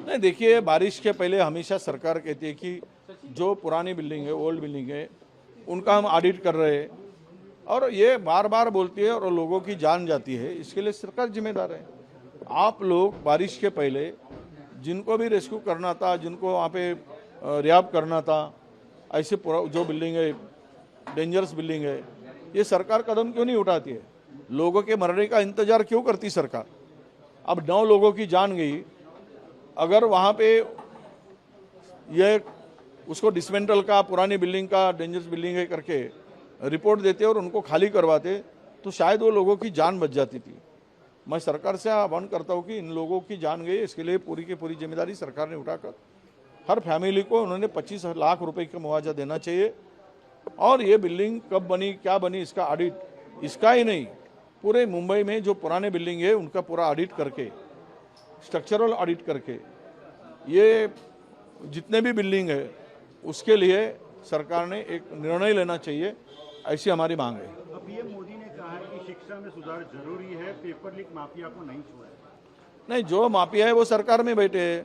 नहीं, देखिए, बारिश के पहले हमेशा सरकार कहती है कि जो पुरानी बिल्डिंग है, ओल्ड बिल्डिंग है, उनका हम ऑडिट कर रहे हैं, और ये बार बार बोलती है और लोगों की जान जाती है। इसके लिए सरकार जिम्मेदार है। आप लोग बारिश के पहले जिनको भी रेस्क्यू करना था, जिनको वहाँ पे रिहाब करना था, ऐसे जो बिल्डिंग है, डेंजरस बिल्डिंग है, ये सरकार कदम क्यों नहीं उठाती है? लोगों के मरने का इंतजार क्यों करती सरकार? अब 9 लोगों की जान गई, अगर वहाँ पे ये उसको डिसमेंटल का, पुरानी बिल्डिंग का डेंजरस बिल्डिंग है करके रिपोर्ट देते और उनको खाली करवाते, तो शायद वो लोगों की जान बच जाती थी। मैं सरकार से आह्वान करता हूँ कि इन लोगों की जान गई, इसके लिए पूरी की पूरी जिम्मेदारी सरकार ने उठाकर हर फैमिली को उन्होंने 25 लाख रुपए का मुआवजा देना चाहिए। और ये बिल्डिंग कब बनी, क्या बनी, इसका ऑडिट, इसका ही नहीं, पूरे मुंबई में जो पुराने बिल्डिंग है उनका पूरा ऑडिट करके, स्ट्रक्चरल ऑडिट करके, ये जितने भी बिल्डिंग है उसके लिए सरकार ने एक निर्णय लेना चाहिए, ऐसी हमारी मांग है। अब पीएम मोदी ने कहा है कि शिक्षा में सुधार जरूरी है, पेपर लीक माफिया को नहीं छोड़ा। नहीं, जो माफिया है वो सरकार में बैठे हैं।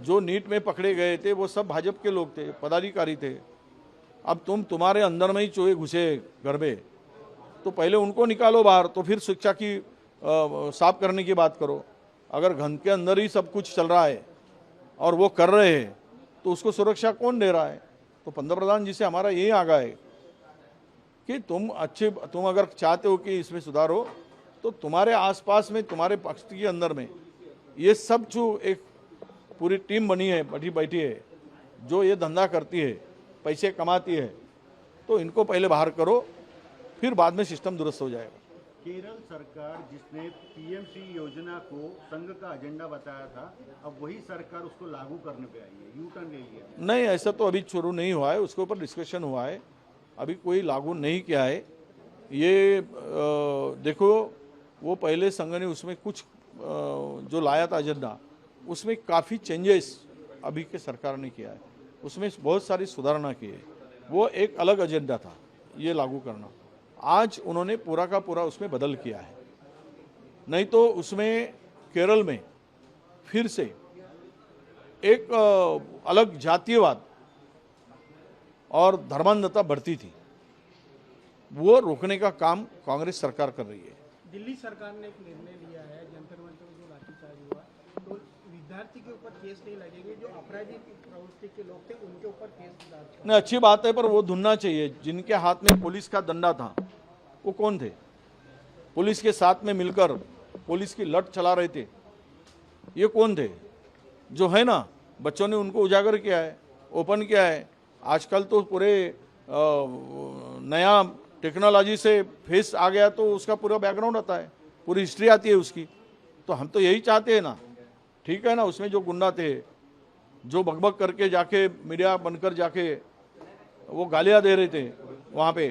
जो नीट में पकड़े गए थे वो सब भाजपा के लोग थे, पदाधिकारी थे। अब तुम्हारे अंदर में ही चूहे घुसे घर में, तो पहले उनको निकालो बाहर, तो फिर शिक्षा की साफ करने की बात करो। अगर घर के अंदर ही सब कुछ चल रहा है और वो कर रहे हैं, तो उसको सुरक्षा कौन दे रहा है? तो पंतप्रधान जी से हमारा यही आग्रह है कि तुम अगर चाहते हो कि इसमें सुधार हो, तो तुम्हारे आसपास में, तुम्हारे पक्ष के अंदर में ये सब जो एक पूरी टीम बनी है, बैठी है, जो ये धंधा करती है, पैसे कमाती है, तो इनको पहले बाहर करो, फिर बाद में सिस्टम दुरुस्त हो जाएगा। केरल सरकार जिसने पीएमसी योजना को संघ का एजेंडा बताया था, अब वही सरकार उसको लागू करने पे आई है, यू टर्न ले लिया। नहीं, ऐसा तो अभी शुरू नहीं हुआ है, उसके ऊपर डिस्कशन हुआ है, अभी कोई लागू नहीं किया है। ये देखो, वो पहले संघ ने उसमें कुछ जो लाया था एजेंडा, उसमें काफ़ी चेंजेस अभी के सरकार ने किया है, उसमें बहुत सारी सुधारणा की है। वो एक अलग एजेंडा था ये लागू करना, आज उन्होंने पूरा का पूरा उसमें बदल किया है। नहीं तो उसमें केरल में फिर से एक अलग जातीयवाद और धर्मांधता बढ़ती थी, वो रोकने का काम कांग्रेस सरकार कर रही है। दिल्ली सरकार ने एक निर्णय लिया है, जंतर मंतर में जो लाठीचार्ज हुआ, तो विद्यार्थी के ऊपर केस नहीं लगेंगे, जो अपराधी प्रवृत्ति के लोग थे उनके ऊपर केस दर्ज। नहीं, अच्छी बात है, पर वो ढूंढना चाहिए जिनके हाथ में पुलिस का डंडा था, वो कौन थे? पुलिस के साथ में मिलकर पुलिस की लट चला रहे थे, ये कौन थे? जो है ना, बच्चों ने उनको उजागर किया है, ओपन किया है। आजकल तो पूरे नया टेक्नोलॉजी से फेस आ गया, तो उसका पूरा बैकग्राउंड आता है, पूरी हिस्ट्री आती है उसकी। तो हम तो यही चाहते हैं ना, ठीक है ना, उसमें जो गुंडा थे, जो बकबक करके जाके मीडिया बनकर जाके वो गालियां दे रहे थे, वहाँ पे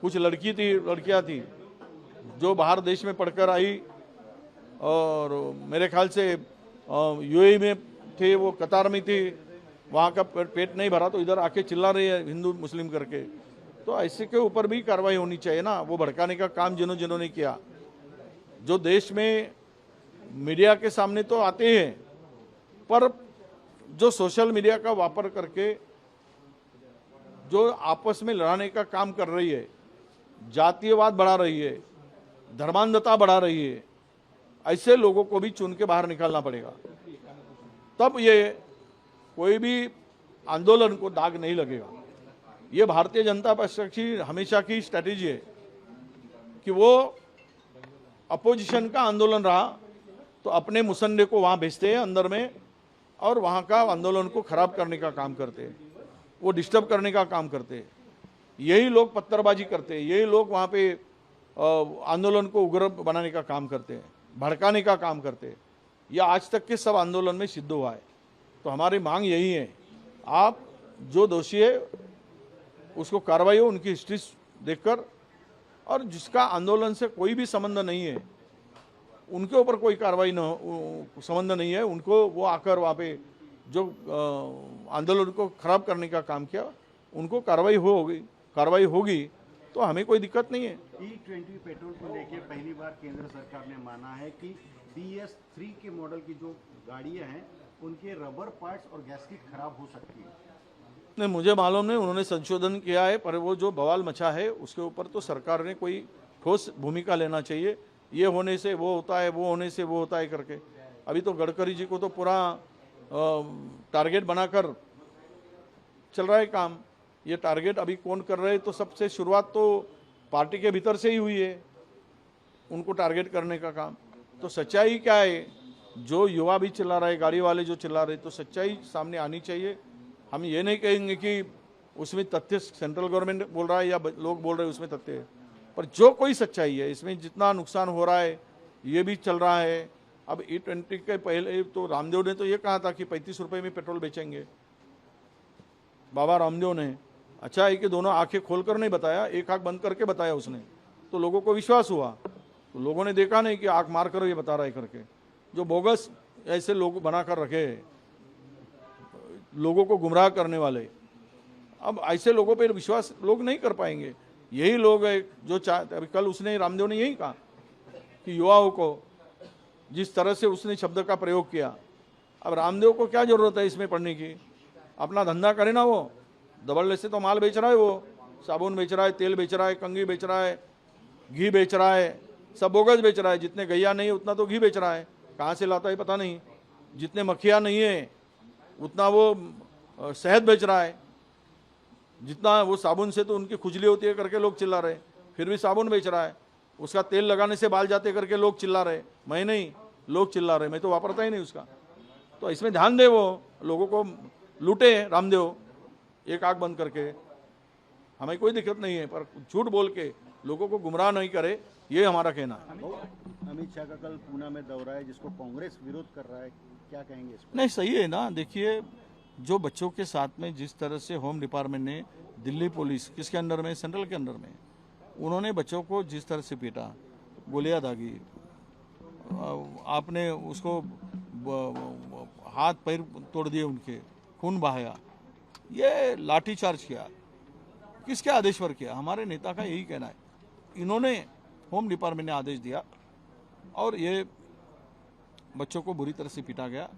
कुछ लड़कियां थी जो बाहर देश में पढ़कर आई, और मेरे ख्याल से यूएई में थे, वो कतार में थी, वहाँ का पेट नहीं भरा तो इधर आके चिल्ला रही है हिंदू मुस्लिम करके। तो ऐसे के ऊपर भी कार्रवाई होनी चाहिए ना, वो भड़काने का काम जिन्होंने किया। जो देश में मीडिया के सामने तो आते हैं, पर जो सोशल मीडिया का वापर करके जो आपस में लड़ाने का काम कर रही है, जातीयवाद बढ़ा रही है, धर्मांधता बढ़ा रही है, ऐसे लोगों को भी चुन के बाहर निकालना पड़ेगा, तब ये कोई भी आंदोलन को दाग नहीं लगेगा। ये भारतीय जनता पार्टी की हमेशा की स्ट्रैटेजी है कि वो अपोजिशन का आंदोलन रहा तो अपने मुसन्ने को वहाँ भेजते हैं अंदर में, और वहाँ का आंदोलन को खराब करने का काम करते हैं, वो डिस्टर्ब करने का काम करते हैं। यही लोग पत्थरबाजी करते हैं, यही लोग वहाँ पे आंदोलन को उग्र बनाने का काम करते हैं, भड़काने का काम करते हैं। यह आज तक के सब आंदोलन में सिद्ध हुआ है। तो हमारी मांग यही है, आप जो दोषी है उसको कार्रवाई हो उनकी हिस्ट्री देखकर, और जिसका आंदोलन से कोई भी संबंध नहीं है उनके ऊपर कोई कार्रवाई न हो, संबंध नहीं है उनको, वो आकर वहाँ पे जो आंदोलन को खराब करने का काम किया उनको कार्रवाई होगी तो हमें कोई दिक्कत नहीं है। E20 पेट्रोल को लेकर पहली बार केंद्र सरकार ने माना है कि BS3 के मॉडल की जो गाड़ियां हैं उनके रबर पार्ट्स और गैस्केट खराब हो सकती है। नहीं, मुझे मालूम नहीं, उन्होंने संशोधन किया है, पर वो जो बवाल मचा है उसके ऊपर तो सरकार ने कोई ठोस भूमिका लेना चाहिए। ये होने से वो होता है, वो होने से वो होता है करके। अभी तो गडकरी जी को तो पूरा टारगेट बनाकर चल रहा है काम। ये टारगेट अभी कौन कर रहे हैं, तो सबसे शुरुआत तो पार्टी के भीतर से ही हुई है उनको टारगेट करने का काम। तो सच्चाई क्या है, जो युवा भी चिल्ला रहे, गाड़ी वाले जो चिल्ला रहे, तो सच्चाई सामने आनी चाहिए। हम ये नहीं कहेंगे कि उसमें तथ्य सेंट्रल गवर्नमेंट बोल रहा है या लोग बोल रहे हैं उसमें तथ्य है, पर जो कोई सच्चाई है, इसमें जितना नुकसान हो रहा है ये भी चल रहा है। अब E20 के पहले तो रामदेव ने तो ये कहा था कि 35 रुपये में पेट्रोल बेचेंगे, बाबा रामदेव ने। अच्छा है कि दोनों आंखें खोलकर नहीं बताया, एक आंख बंद करके बताया उसने, तो लोगों को विश्वास हुआ। तो लोगों ने देखा नहीं कि आंख मार कर ये बता रहा है करके। जो बोगस ऐसे लोग बना कर रखे, लोगों को गुमराह करने वाले, अब ऐसे लोगों पर विश्वास लोग नहीं कर पाएंगे। यही लोग है जो चाहते। अभी कल उसने, रामदेव ने यही कहा कि युवाओं को जिस तरह से उसने शब्द का प्रयोग किया, अब रामदेव को क्या जरूरत है इसमें पढ़ने की, अपना धंधा करे ना। वो दबड़ले से तो माल बेच रहा है, वो साबुन बेच रहा है, तेल बेच रहा है, कंघी बेच रहा है, घी बेच रहा है, सब बोगस बेच रहा है। जितने गैया नहीं है उतना तो घी बेच रहा है, कहाँ से लाता है पता नहीं। जितने मक्खियाँ नहीं है उतना वो शहद बेच रहा है। जितना वो साबुन से तो उनकी खुजली होती है करके लोग चिल्ला रहे, फिर भी साबुन बेच रहा है। उसका तेल लगाने से बाल जाते करके लोग चिल्ला रहे, मैं नहीं, लोग चिल्ला रहे, मैं तो वापरता ही नहीं उसका। तो इसमें ध्यान दे, वो लोगों को लूटे रामदेव एक आंख बंद करके। हमें कोई दिक्कत नहीं है, पर झूठ बोल के लोगों को गुमराह नहीं करे, ये हमारा कहना है। अमित शाह का कल पूना में दौरा है जिसको कांग्रेस विरोध कर रहा है, क्या कहेंगे इस पर? नहीं, सही है ना। देखिए, जो बच्चों के साथ में जिस तरह से होम डिपार्टमेंट ने, दिल्ली पुलिस किसके अंडर में, सेंट्रल के अंडर में, उन्होंने बच्चों को जिस तरह से पीटा, गोलियां दागी, आपने उसको हाथ पैर तोड़ दिए, उनके खून बहाया, ये लाठीचार्ज किया, किसके आदेश पर किया? हमारे नेता का यही कहना है। इन्होंने, होम डिपार्टमेंट ने आदेश दिया और ये बच्चों को बुरी तरह से पीटा गया।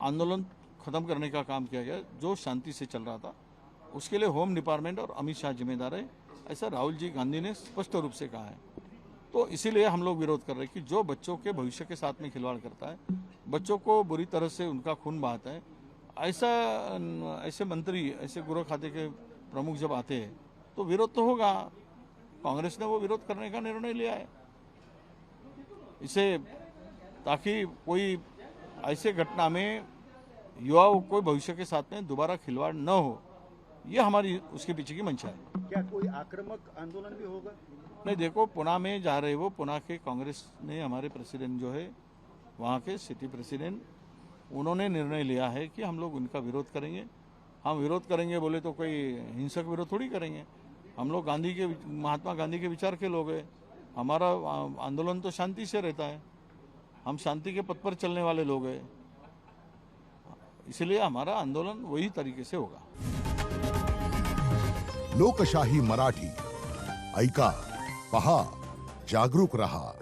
आंदोलन खत्म करने का काम किया गया जो शांति से चल रहा था। उसके लिए होम डिपार्टमेंट और अमित शाह जिम्मेदार है, ऐसा राहुल जी गांधी ने स्पष्ट रूप से कहा है। तो इसीलिए हम लोग विरोध कर रहे हैं कि जो बच्चों के भविष्य के साथ में खिलवाड़ करता है, बच्चों को बुरी तरह से उनका खून बहाता है, ऐसे मंत्री, ऐसे गृह खाते के प्रमुख जब आते हैं तो विरोध तो होगा। कांग्रेस ने वो विरोध करने का निर्णय लिया है इसे, ताकि कोई ऐसे घटना में युवाओं को भविष्य के साथ में दोबारा खिलवाड़ न हो, ये हमारी उसके पीछे की मंशा है। क्या कोई आक्रामक आंदोलन भी होगा? नहीं, देखो, पुणे में जा रहे वो, पुणे के कांग्रेस ने, हमारे प्रेसिडेंट जो है वहाँ के सिटी प्रेसिडेंट, उन्होंने निर्णय लिया है कि हम लोग उनका विरोध करेंगे। हम विरोध करेंगे बोले तो कोई हिंसक विरोध थोड़ी करेंगे। हम लोग महात्मा गांधी के विचार के लोग हैं। हमारा आंदोलन तो शांति से रहता है, हम शांति के पथ पर चलने वाले लोग हैं, इसलिए हमारा आंदोलन वही तरीके से होगा। लोकशाही मराठी, ऐका, पहा, जागरूक रहा।